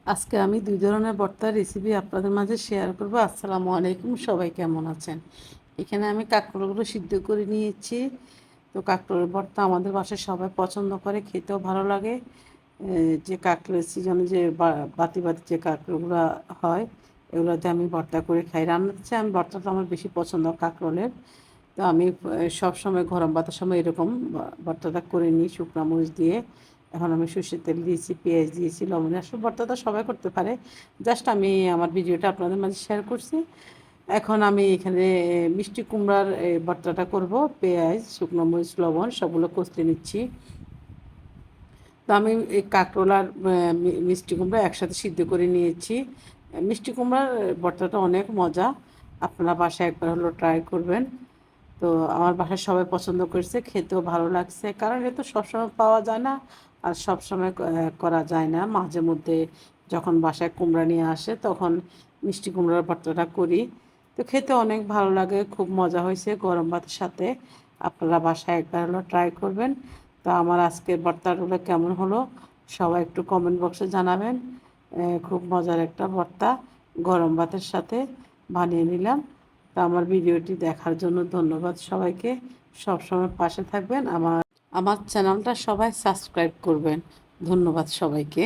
আজকে আমি দুই ধরনের ভর্তার রেসিপি আপনাদের মাঝে শেয়ার করব। আসসালামু আলাইকুম, সবাই কেমন আছেন? এখানে আমি কাঁকরোলগুলো সিদ্ধ করে নিয়েছি। তো কাঁকরোলের ভর্তা আমাদের বাসায় সবাই পছন্দ করে, খেতেও ভালো লাগে। যে কাঁকড়ের সিজনে যে বাতি বাতি যে কাঁকরোলগুলো হয়, এগুলোতে আমি ভর্তা করে খাই। রান্নার চেয়ে আমি ভর্তাটা আমার বেশি পছন্দ কাঁকরোলের। তো আমি সব সময় গরম ভাতের সময় এরকম ভর্তাটা করে নিই শুকনো মরিচ দিয়ে। এখন আমি সর্ষের তেল দিয়েছি, পেঁয়াজ দিয়েছি, লবণ। আসলে ভর্তাটা সবাই করতে পারে, জাস্ট আমি আমার ভিডিওটা আপনাদের মাঝে শেয়ার করছি। এখন আমি এখানে মিষ্টি কুমড়ার ভর্তাটা করব। পেঁয়াজ, শুকনো মরিচ, লবণ সবগুলো কষতে নিচ্ছি। তো আমি এই কাঁকরোল আর মিষ্টি কুমড়া একসাথে সিদ্ধ করে নিয়েছি। মিষ্টি কুমড়ার ভর্তাটা অনেক মজা, আপনারা বাসায় একবার হলো ট্রাই করবেন। তো আমার বাসায় সবাই পছন্দ করছে, খেতেও ভালো লাগছে, কারণ এ তো সবসময় পাওয়া যায় না আর সবসময় করা যায় না। মাঝে মধ্যে যখন বাসায় কুমড়া নিয়ে আসে তখন মিষ্টি কুমড়ার ভর্তাটা করি। তো খেতে অনেক ভালো লাগে, খুব মজা হয়েছে গরম ভাতের সাথে। আপনারা বাসায় একবার হলো ট্রাই করবেন। তো আমার আজকের ভর্তাগুলো কেমন হলো সবাই একটু কমেন্ট বক্সে জানাবেন। খুব মজার একটা ভর্তা গরম ভাতের সাথে বানিয়ে নিলাম। তো আমার ভিডিওটি দেখার জন্য ধন্যবাদ সবাইকে। সবসময় পাশে থাকবেন, আমার চ্যানেলটা সবাই সাবস্ক্রাইব করবেন। ধন্যবাদ সবাইকে।